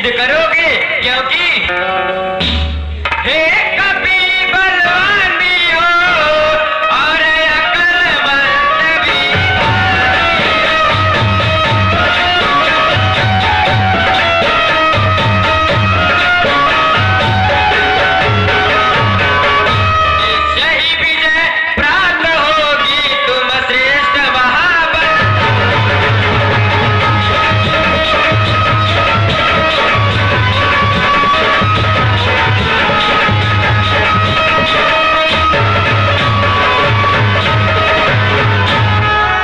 सिद्ध करोगे, क्योंकि हे कभी बलवान भी हो और अक्लमंद भी। यही विजय प्राप्त होगी तुम श्रेष्ठ महाबल।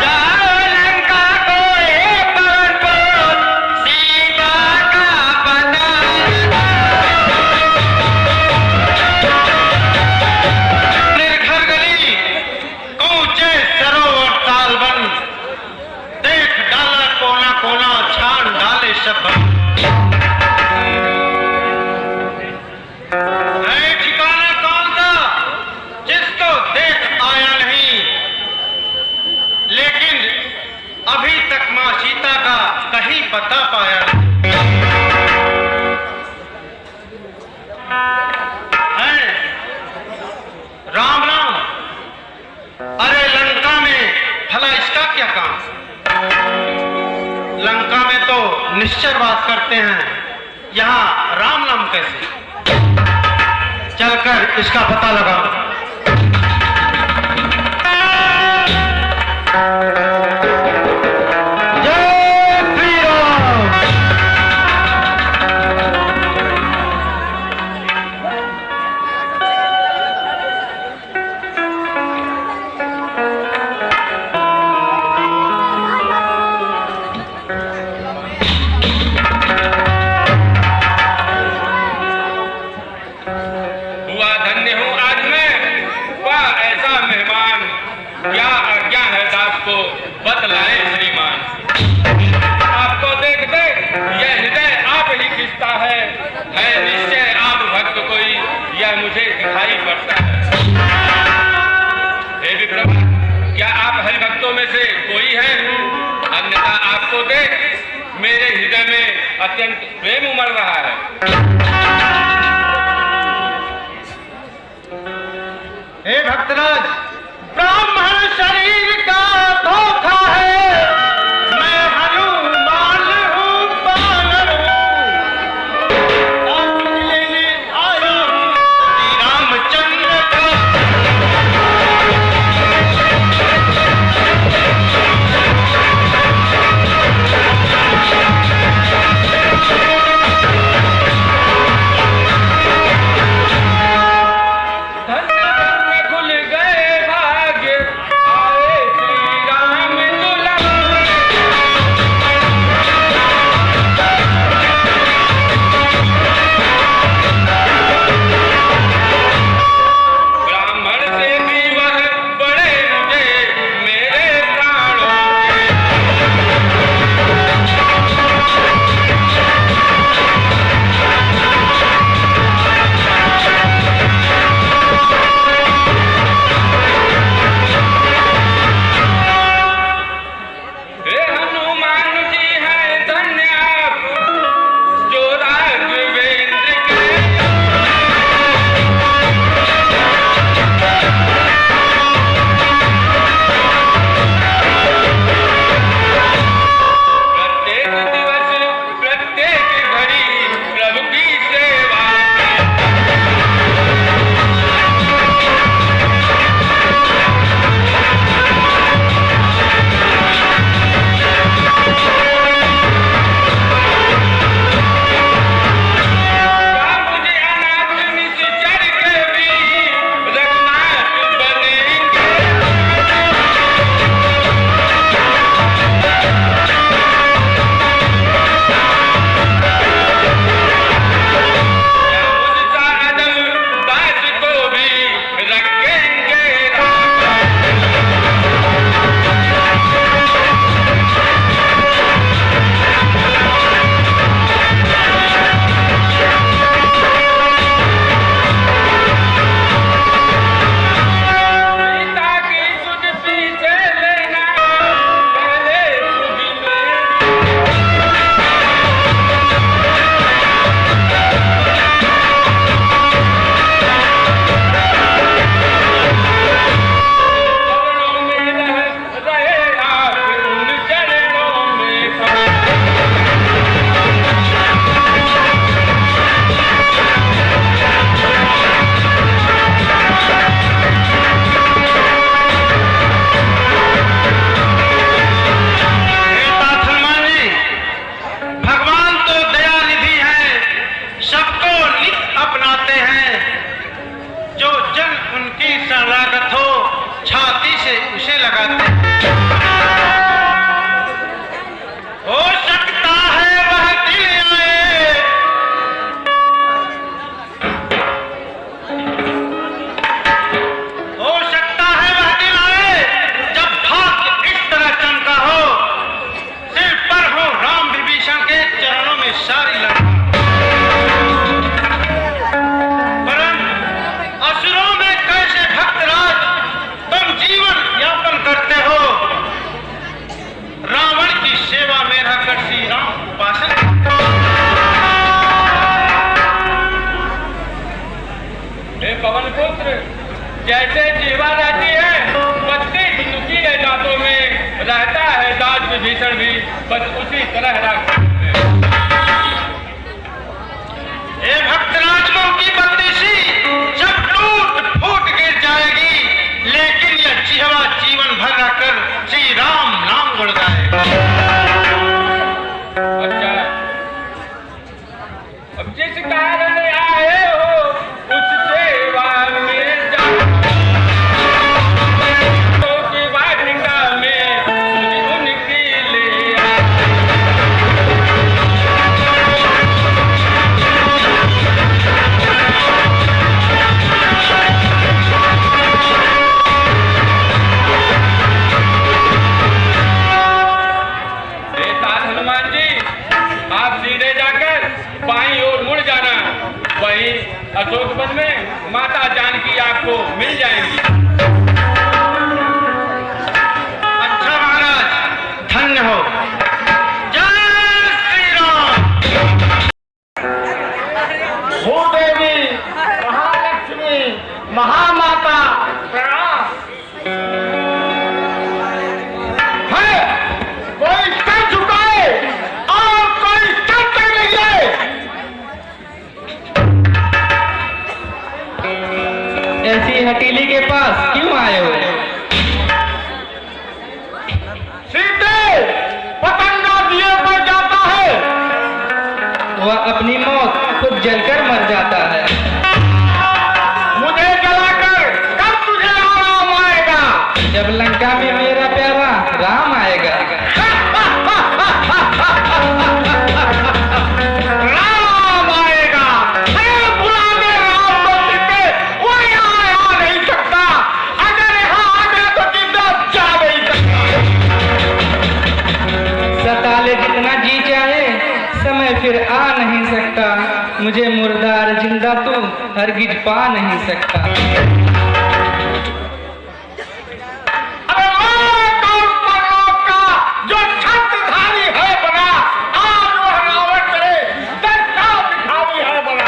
जाओ लंका को हे पवन पुत्र, सीता का पता निर्घर गली ऊंचे सरोवर तालबन, देख डाला कोना कोना छान डाले शबन। है ठिकाना कौन सा जिसको देख आया नहीं, लेकिन अभी तक मां सीता का कहीं पता पाया नहीं। है राम राम, अरे लंका में भला इसका क्या काम? लंका में तो निश्चर वास करते हैं, यहाँ राम नाम कैसे? चलकर इसका पता लगाओ। जय श्री राम। हुआ धन्य हूँ आज मैं, वाह ऐसा मेहमान, क्या आज्ञा है दास को बतलाए श्रीमान। आपको देख देख यह हृदय आप ही खिंचता है निश्चय आप भक्त कोई, यह मुझे दिखाई पड़ता है। हे विप्रभा, क्या आप हरि भक्तों में से कोई है? अन्यथा आपको देख मेरे हृदय में अत्यंत प्रेम उमड़ रहा है। हे भक्तराज, ब्राह्मण शरीर का धोखा है, मैं हनुमान हूँ, बानर हूँ, आप लेने आया हूँ श्री रामचंद्र का। धन्य धन्य खुल गए भाग्य, आए तरह रख। हे भक्तराजों की बंदिशी जब टूट फूट गिर जाएगी, लेकिन यह जिह्वा जीवन भर रहकर श्री राम नाम गुण गाएगा। अच्छा, अब जिस कारण आए हो उस सेवा में जाओ, तो की वाटिका में मुझे उनकी ले आओ। बेताज हनुमान जी, आप सीधे जाकर बाईं ओर मुड़ जाना, वहीं अशोक वन में माता जानकी आपको मिल जाएंगी। अच्छा महाराज, धन्य हो। जय श्री राम। भूदेवी, महालक्ष्मी, महामाता प्रणाम। है कोई सर झुकाए और कोई सर तक नहीं आए। ऐसी हटीली के पास क्यों आए हो? सीधे पतंगा दिए पर जाता है। वह अपनी मौत खुद जलकर मर जाता है। मुझे जलाकर कब तुझे आराम आएगा? जब लंका में मेरा प्यारा राम आएगा। राम आएगा। बुला दे राम को सीधे। वो यहाँ आ नहीं सकता। अगर यहाँ आ गया तो जिंदा जा नहीं सकता। सताले जितना जी चाहे समय फिर आ नहीं सकता। मुझे मुर्दार जिंदा तू हरगिज पा नहीं सकता। अरे मैं कौन परलोक का जो छत्रधारी है बना, आज वह रावण करे दर्शा भिखारी है बना।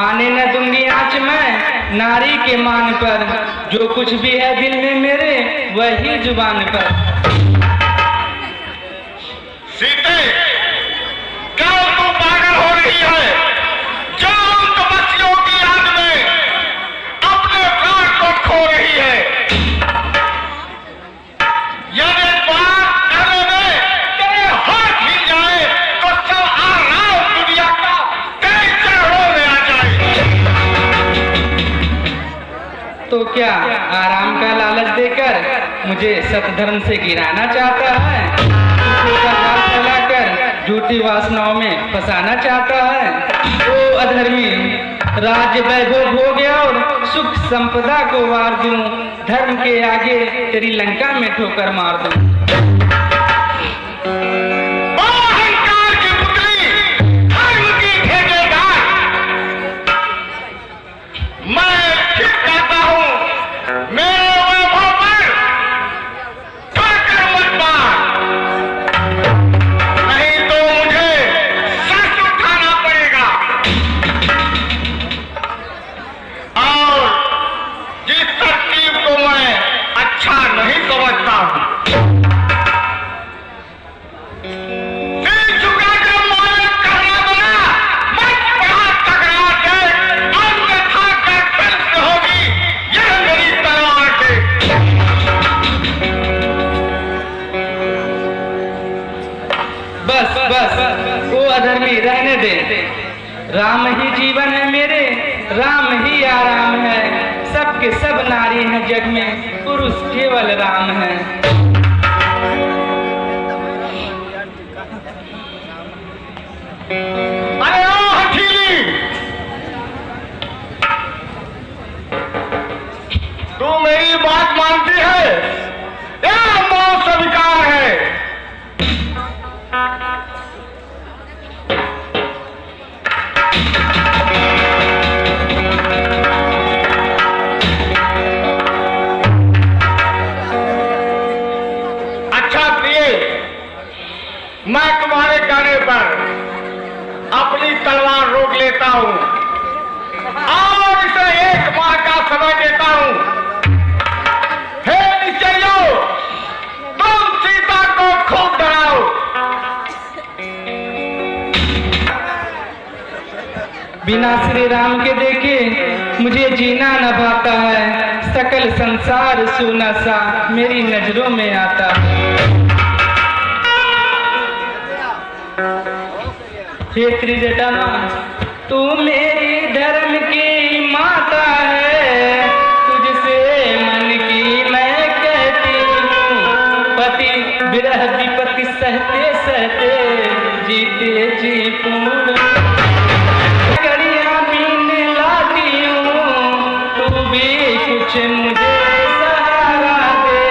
आने न दूंगी आँच मैं नारी के मान पर। जो कुछ भी है दिल में मेरे वही जुबान पर। सीते, क्या तू पागल हो रही है? जो उन तपस्वियों की याद में अपने प्राण को खो रही है। यदि बात करने में तेरे हाथ हिल जाए तो सब आराम दुनिया का तेरे चरणों में आ जाए। तो क्या आराम का लालच देकर मुझे सतधर्म से गिराना चाहता है? झूठा जाल फैलाकर झूठी वासनाओं में फंसाना चाहता है? ओ अधर्मी, राज्य वैभव हो गया और सुख संपदा को वार दूं। धर्म के आगे तेरी लंका में ठोकर मार दूं। ओ अहंकार की पुतली, धर्म की ठेकेदार, मैं फिर कहता हूँ, मेरे वैभव पर ठोकर मत मार, नहीं तो मुझे सच उठाना पड़ेगा। और जिस तरकीब को मैं अच्छा नहीं समझता हूँ, सिर झुकाकर मालिक करना बना, मत बढ़ा टकरा के, अन्यथा गर्दन होगी यह मेरी तलवार से। बस बस, वो अधर्मी रहने दे। राम ही जीवन है मेरे, राम ही आराम है। सबके सब नारी हैं जग में, पुरुष केवल राम है। अरे ओ हठीली, तू मेरी बात मानती है या मौत स्वीकार है? अच्छा प्रिय, मैं तुम्हारे कहने पर अपनी तलवार रोक लेता हूँ और इसे 1 माह का समय देता हूँ। हे निश्चयों, तुम सीता को खूब बिना श्री राम के देखे मुझे जीना न भाता है। सकल संसार सूना सा मेरी नजरों में आता है। हे त्रिजटा माँ, तू मेरी धर्म की माता है। तुझसे मन की मैं कहती हूँ, पति विरह विपत्ति सहते सहते जीते जी पूर्ण कड़ियाँ बीन लाती हूँ। तू भी कुछ मुझे सहारा दे,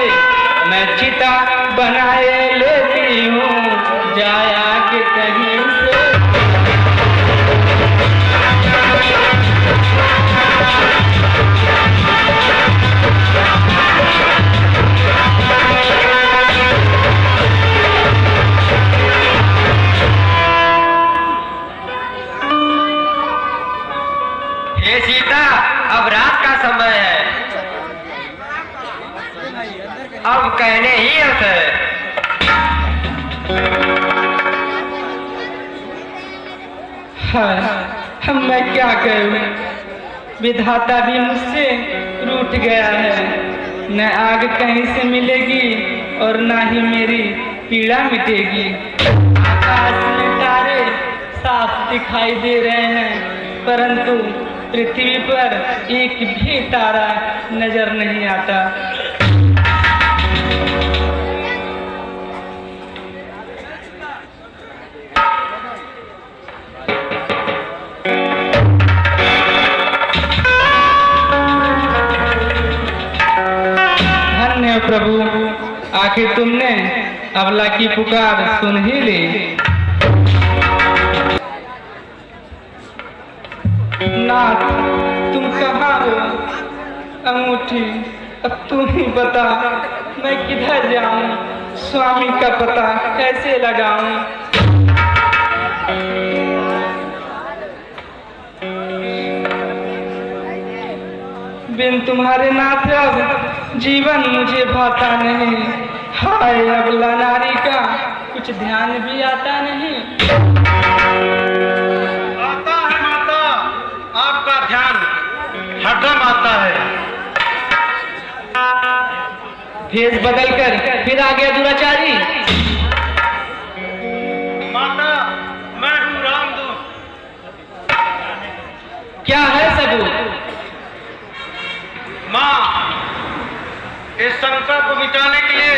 मैं चिता बनाए लेती हूँ जाया के कहीं से। हे सीता, अब रात का समय है, अब कहने ही अर्थ है। हाँ, मैं क्या करूं, विधाता भी मुझसे रूठ गया है। न आग कहीं से मिलेगी और ना ही मेरी पीड़ा मिटेगी। आकाश में तारे साफ दिखाई दे रहे हैं, परंतु पृथ्वी पर एक भी तारा नजर नहीं आता। धन्य प्रभु, आखिर तुमने अबला की पुकार सुन ही ली। नाथ, तुम कहाँ हो? अंगूठी अब तू ही बता, मैं किधर जाऊं? स्वामी का पता कैसे लगाऊं? बिन तुम्हारे नाथ अब जीवन मुझे भाता नहीं। हाय अबला नारी का कुछ ध्यान भी आता नहीं। आता है माता, आपका ध्यान हरदम आता है। भेष बदल कर फिर आ गया दुराचारी। माता, मैं हूँ रामदूत। क्या है सबूत? माँ, इस शंका को मिटाने के लिए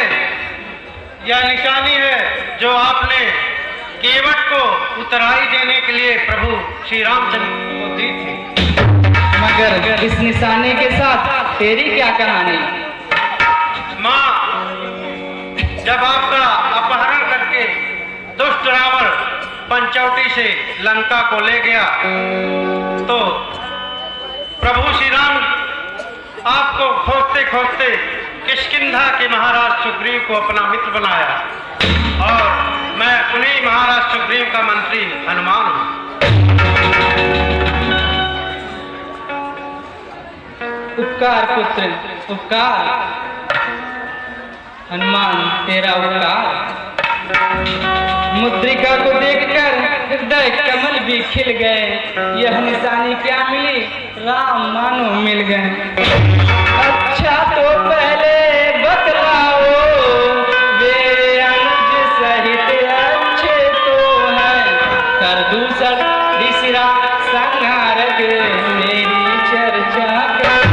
यह निशानी है जो आपने केवट को उतराई देने के लिए प्रभु श्री रामचंद्र को दी थी। मगर इस निशानी के साथ तेरी क्या कहानी? माँ, जब आपका अपहरण करके दुष्ट रावण पंचवटी से लंका को ले गया तो प्रभु श्री राम आपको खोजते खोजते किष्किंधा के महाराज सुग्रीव को अपना मित्र बनाया और मैं उन्हीं महाराज सुग्रीव का मंत्री हनुमान हूँ। उपकार पुत्र, उपकार। हनुमान, तेरा उपकार। मुद्रिका को देखकर हृदय कमल भी खिल गए। यह निशानी क्या मिली? राम मानो मिल गए। अच्छा तो पहले बतलाओ, वे अनुज सहित अच्छे तो हैं। कर दूसर तीसरा संहारक मेरी चर्चा कर।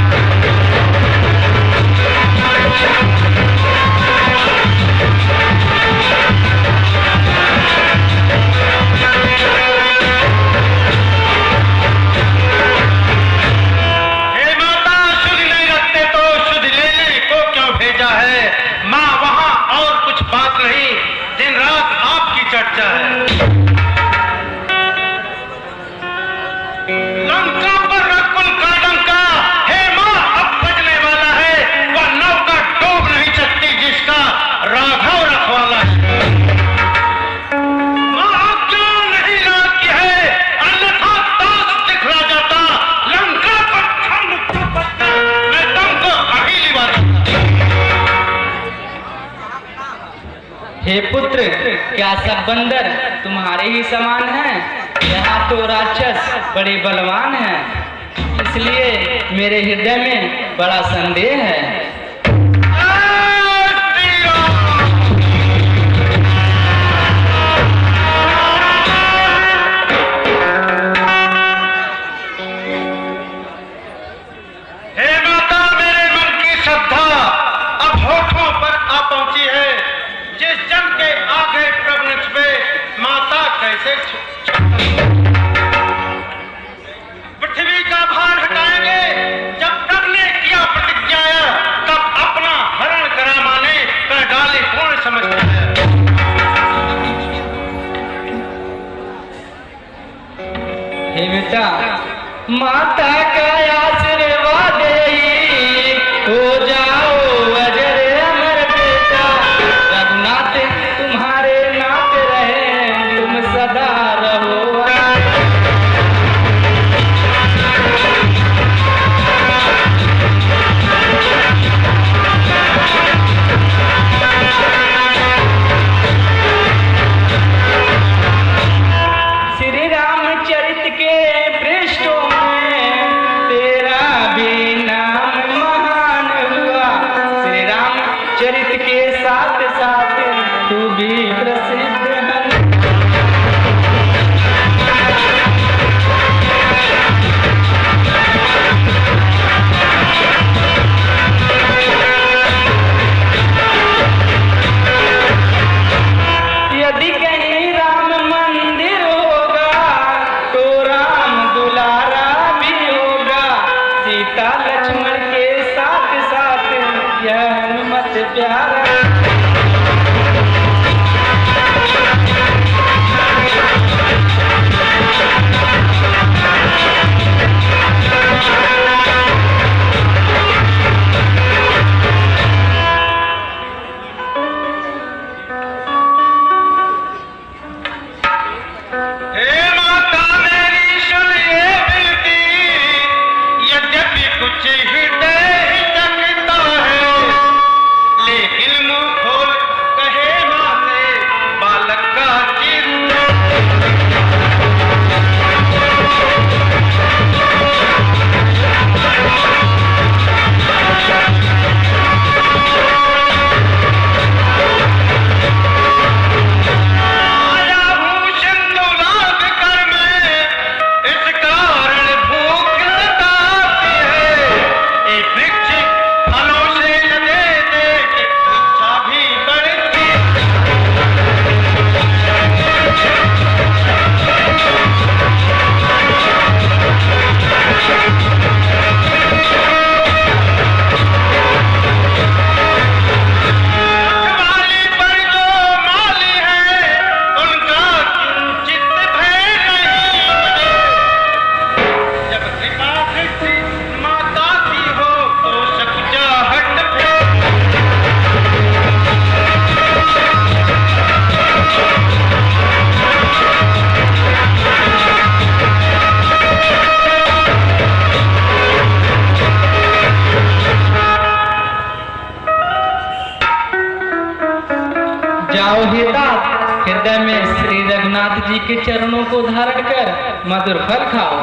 चर्चा है। लंका पर रकुल का डंका, हे माँ, अब बजने वाला है। वह नौका डूब नहीं सकती जिसका राघव रखवाला है। माँ, आज्ञा नहीं रात की है, अन्यथा दास दिखला जाता। लंका को ठंड पत्ता मैं तुमको अभी लिवा दूंगा। हे पुत्र, क्या सब बंदर तुम्हारे ही समान हैं? यहाँ तो राक्षस बड़े बलवान हैं, इसलिए मेरे हृदय में बड़ा संदेह है। पृथ्वी का भार हटाएंगे। जब प्रभु ने किया प्रतिज्ञा तब अपना हरण करा माने कर डाले कौन समझता है। हे बेटा, माता का आशीर्वाद हो जाओ अजर अमर बेटा, रघुनाथ तुम्हारे नाथ रहे, तुम सदा रहो। श्री रामचरित के पृष्ठों में तेरा भी नाम महान हुआ, श्री रामचरित के साथ साथ तू भी प्रसिद्ध है। यदि कहीं राम मंदिर होगा तो राम दुलारा भी होगा, सीता लक्ष्मण के साथ साथ यह हनुमत प्यारा। हे माता मेरी सुन ये विनती, यद्यपि कुछ हृदय जगता है, लेकिन मुंह खोल कहे माते बालक का चित्त। आया हूँ सिंधुनाद कर मैं, इस कारण भूख सताती है। एक वृक्ष फलों से न दे दे, इच्छा भी बढ़ती। रखवाली पर जो माली है, उनका किंचित भय नहीं मुझे। जब कृपा दृष्टि माता की हो तो सब चाहत पे। जाओ हृदय में श्री रघुनाथ जी के चरणों को धारण कर मधुर फल खाओ।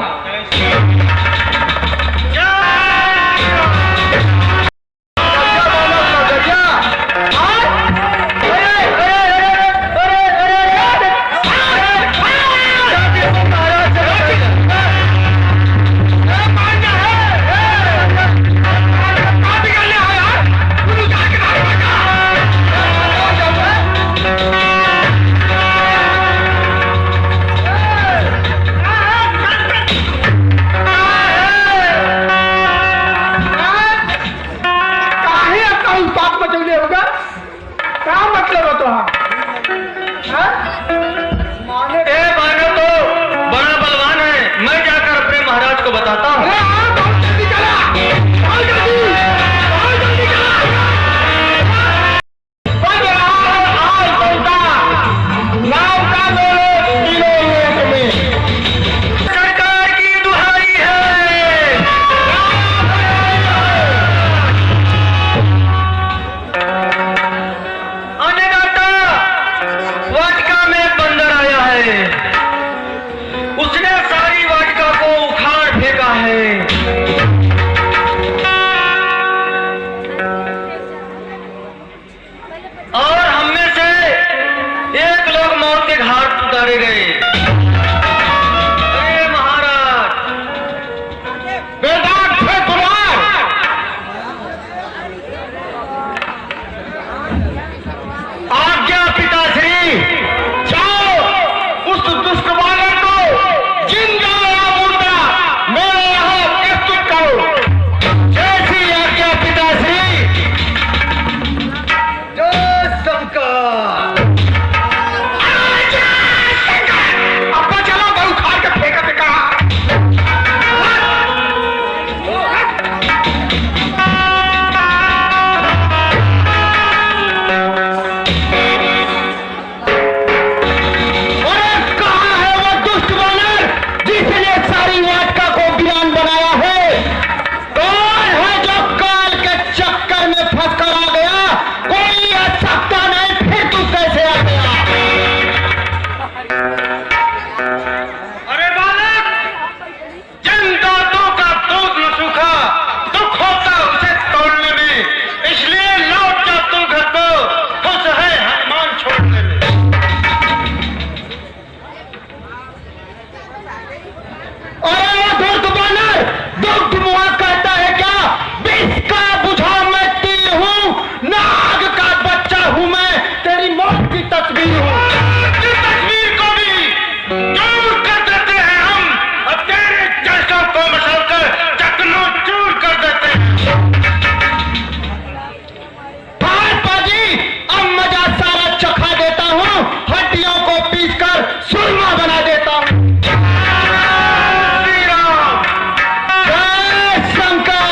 बताता हूँ। सरकार की दुहाई है, अन्नदाता वाटिका में बंदर आया है, मारे गए। अरे महाराज, बेदाग थे तुम्हार। आज्ञा पिताश्री, जाओ उस दुष्ट बालक को जिंदा या मुर्दा मेरे यहाँ प्रस्तुत करो। जैसी आज्ञा पिताश्री। जय शंकर। अब्बा चलो गऊ खार के फेंका फेंका। अरे कहाँ है वो दुष्ट वानर जिसने सारी नाटका को वीरान बनाया है? कौन है जो काल के चक्कर में फंस कर आ गया? कोई आ सकता नहीं, फिर तू कैसे आ गया? अरे बालक, जिन दांतों का दूध न सूखा, दुख होता उसे तोड़ने में, इसलिए लौट जा तू घर को, खुश है हनुमान छोड़ने में। अरे वो दुष्ट वानर दुष्ट मुआ कहता है क्या? विष का बुझा मैं तिल हूँ, नाग का बच्चा हूँ मैं, तेरी मौत की तस्वीर हूँ। की तस्वीर को भी दूर कर देते हैं हम, और तेरे जैसों को मसलकर चकनो चूर कर देते हैं। भाजपा जी, अब मजा सारा चखा देता हूँ, हड्डियों को पीसकर सुरमा बना देता हूँ। श्री राम। जय शंकर।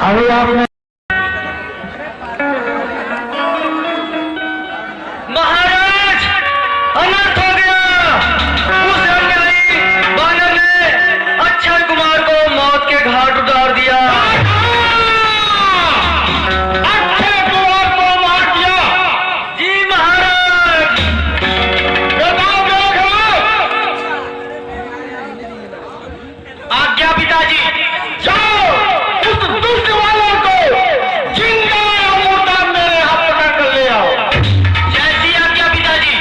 अभी आपने महाराज, अनर्थ हो गया। उस अन्यायी वानर ने अक्षय कुमार को मौत के घाट उतार दिया। अक्षय कुमार को मार दिया। जी महाराज। बेदाग देख लो। आज्ञा पिताजी। जाओ उस दुष्ट वालों को जिंदा या मुर्दा मेरे यहाँ पकड़ कर ले आओ। जैसी आज्ञा पिताजी।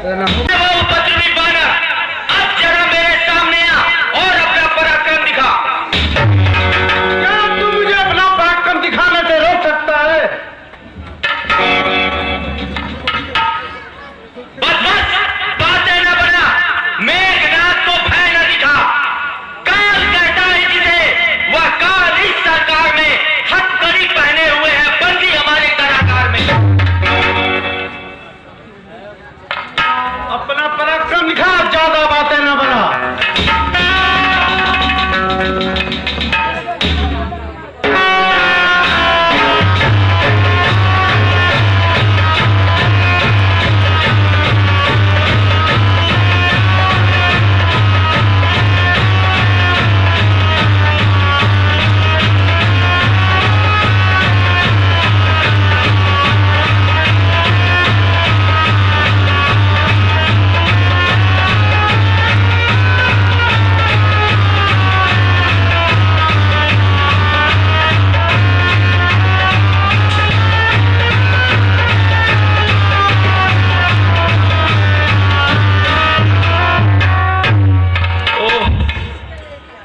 वो उपद्रवी वानर, अब जरा मेरे सामने आ और अपना पराक्रम दिखा। क्या तू मुझे अपना पराक्रम दिखाने से रोक सकता है? बस बस, बातें न बना, मेघनाथ को भय न दिखा। काल कहता है जिसे, वह काल इस सरकार में हथकड़ी पहने हुए है, बंदी हमारे कारागार में। अपना पराक्रम दिखा, ज्यादा बातें न बना।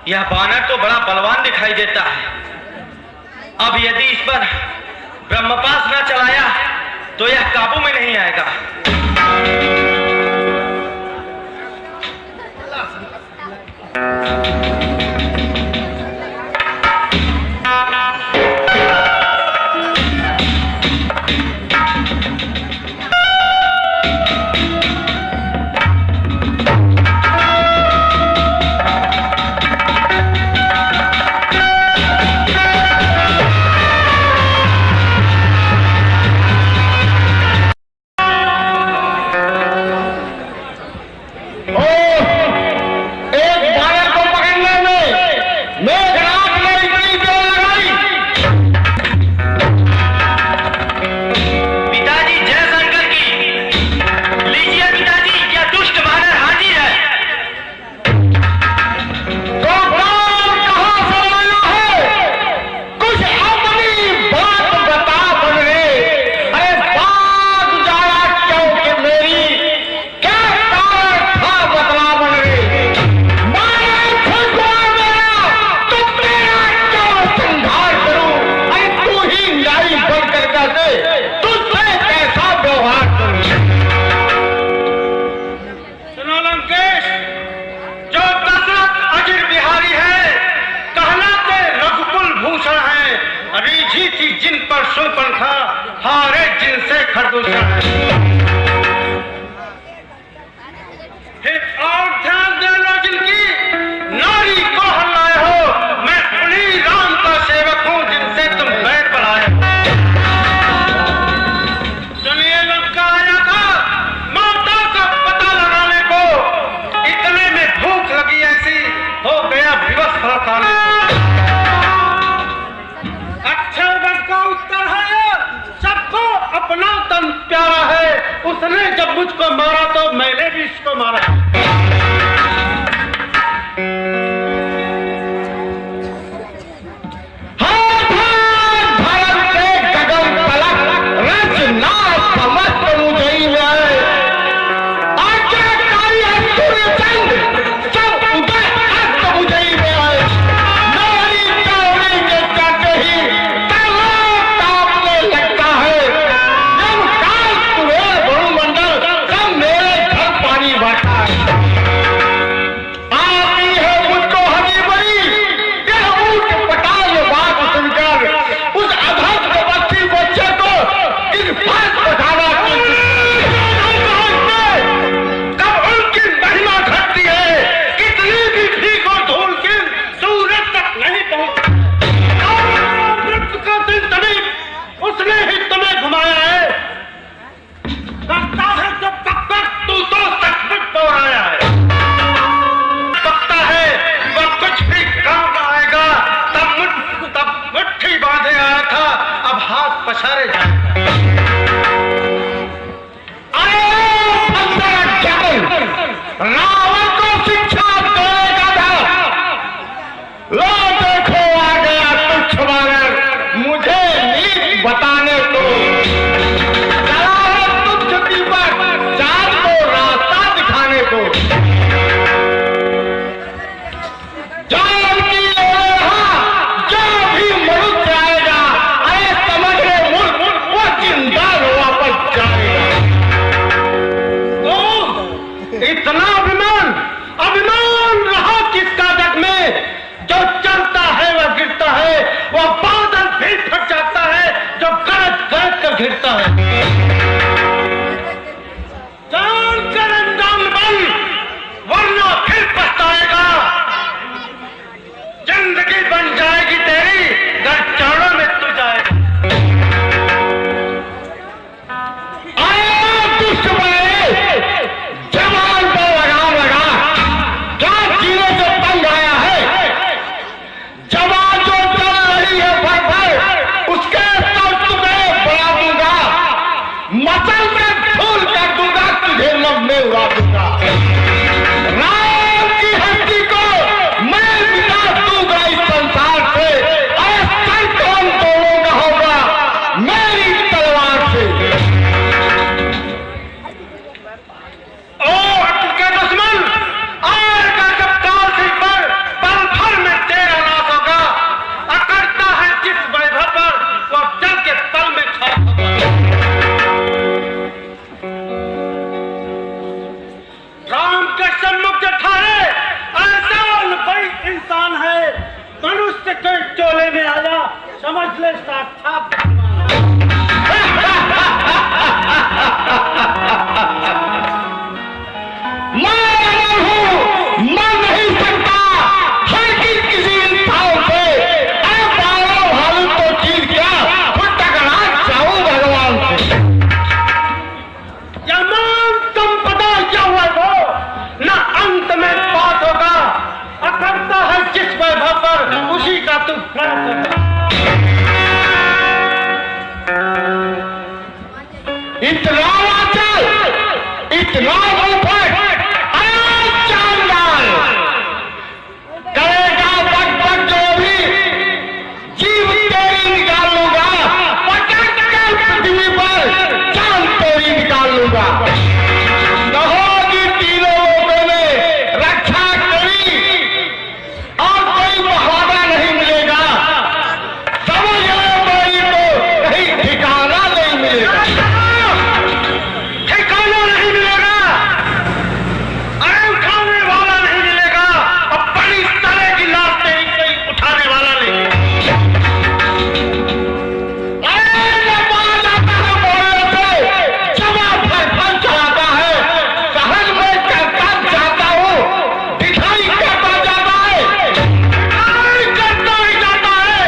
यह बानर तो बड़ा बलवान दिखाई देता है। अब यदि इस पर ब्रह्मपास न चलाया तो यह काबू में नहीं आएगा। हारे जिनसे खरदूषण है। फिर और ध्यान दे लो जिनकी नारी को हल्लाए हो, मैं उन्हीं राम का सेवक हूं जिनसे तुम बैठ बनाए हो। सुनिए लंका आया था माता का पता लगाने को, इतने में भूख लगी ऐसी हो गया विवश फल खाने को। अच्छे वन का उत्तर है सबको अपना तन प्यारा है, उसने जब मुझको मारा तो मैंने भी इसको मारा। पसारे रावण को शिक्षा देगा था। लो देखो आ गया तुच्छ वानर मुझे नीति बताने को। चला है तुच्छ दीपक चांद को रास्ता दिखाने को। जान की लोहा जो भी मनुष्य आएगा, अरे समझ ले मुल्क वो जिंदा वापस जाएगा। तो इतना अभिमान रहा किसका जग में, जो चलता है वह गिरता है, वह बादल भी फट जाता है जो गरज गरज कर गिरता है। जान कर अंजाम बन वरना फिर पछताएगा। जिंदगी बन जाएगी तेरी घर चरणों में तू जाएगा। आया दुष्ट बने जवान को लगाम लगा, क्या जीने से तंग आया है। जवान जो चल रही है भर भर उसके तल तुम्हें बढ़ा दूंगा, मचल कर फूल कर दूंगा, तुझे लब में उड़ा दूंगा। राम की हस्ती को मैं मिटा दूंगा इस संसार से, ऐसा कौन तोड़ूंगा होगा मेरी तलवार से। ओ अक्ल के दुश्मन आएगा जब काल सिर पर, पल भर में तेरा नाश होगा। अकड़ता है जिस वैभव पर वो जल के तल में खाक होगा। इतना चल, इतना मुफत, चांदाल करेगा बक जो भी जीव तेरी निकाल लूंगा, पटक कर पृथ्वी पर चांद तेरी निकाल लूंगा। कहोगी तीनों लोगों ने रक्षा करी और कोई बहाना नहीं मिलेगा, समझ लो मेरी तो कहीं ठिकाना नहीं मिलेगा। ठिकाना नहीं मिलेगा, अरे उठाने वाला नहीं मिलेगा, और बड़ी तरह की लाश तेरी कोई उठाने वाला नहीं। अरे जबान आता है बोलने पे, जवाब फल चलाता है, सहज में करता जाता हूँ, दिखाई करता जाता है, दिखाई करता ही जाता है,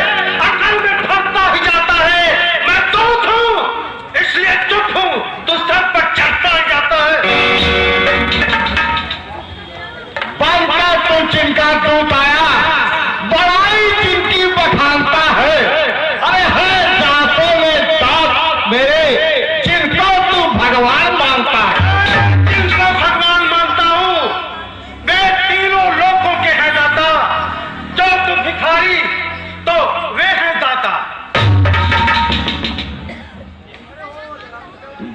अकल में फंसता ही जाता है। मैं दूत हूँ, इसलिए चुप हूँ, तो सर पर चढ़ता ही जाता है। बनकर तू जिनका दूत आया, बड़ाई जिनकी बखानता है, अरे है दांतों में दांत मेरे, जिनको तू भगवान मानता है। जिनको भगवान मानता हूँ, वे तीनों लोगों के हैं दाता, जो तू भिखारी तो वे हैं दाता।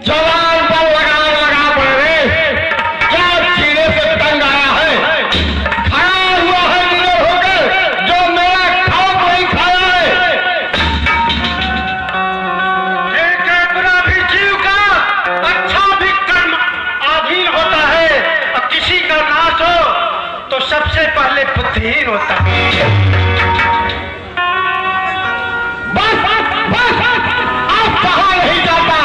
जवान पर लगा पड़ रे, क्या सीने से तंग आया है, खड़ा हुआ है निडर होकर, जो मेरा खाओ नहीं खाया है। एक है बुरा भी जीव का, अच्छा भी कर्म अधीन होता है, और किसी का नाश हो तो सबसे पहले बुद्धिहीन होता है। बस अब कहा नहीं जाता,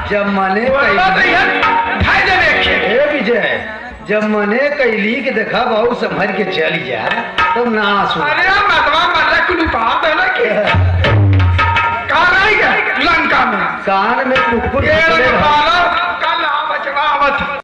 जब मने हे विजय, जब मने कैली के देखा बहु संभल के चली जा तो ना सुन। अरे मतवा मल्ला कुली बात है ना कि कहाँ रह गया लंका में कान में कुकुर ये फंसले रहा। बाला कल आवत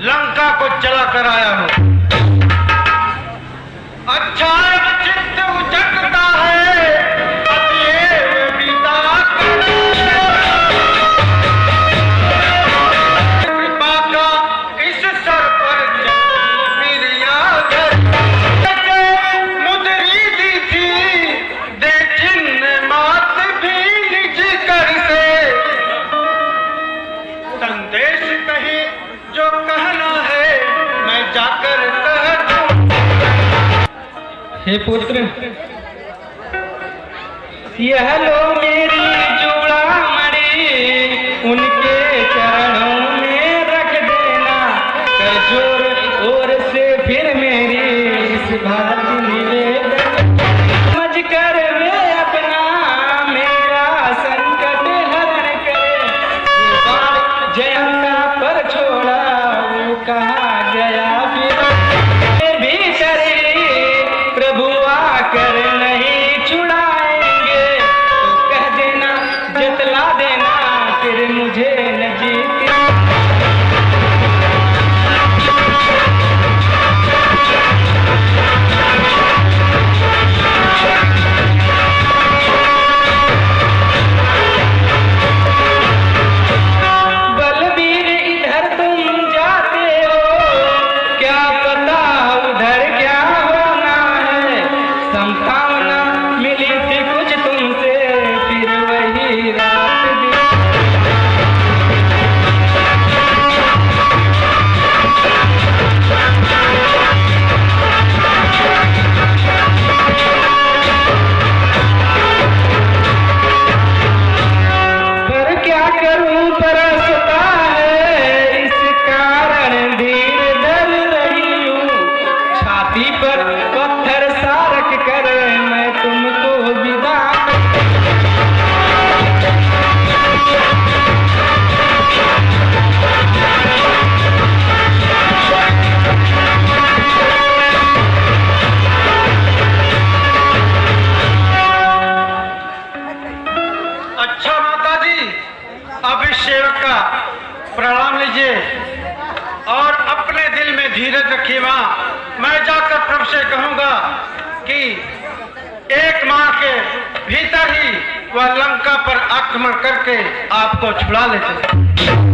लंका को चला कर आया हूं। अच्छा चित्त उचकता है अतएव बीता कृपा का इस सर पर मुद्री दी थी दे चिन्ह मात भी निज कर से संदेश कहे जो कहना है मैं जाकर कह दूं। हे पुत्र, यह लो मेरी चूड़ामणि, उनके चरणों में रख देना। कजोर और से फिर मेरी इस बात निवेदन समझ कर वे अपना मेरा संकट हरण करे। जयंता पर छोड़ा वो कहाँ गया फिर भीतर प्रभु आकर नहीं छुड़ाएंगे तो कह देना जतला देना फिर मुझे न जीती। बलबीर इधर तुम जाते हो, क्या पता उधर क्या होना है। संभावना मिली थी कुछ तुमसे फिर वही रात दिन। पर क्या करूं बरसता है इस कारण धीर धर रही हूँ। छाती पर पत्थर सा रख कर मैं तुमको विदा अच्छा माता जी, अब इस सेवक का प्रणाम लीजिए और अपने दिल में धीरज रखिए। माँ, मैं जाकर प्रभु से कहूंगा कि एक माह के भीतर ही वह लंका पर आक्रमण करके आपको छुड़ा लेते।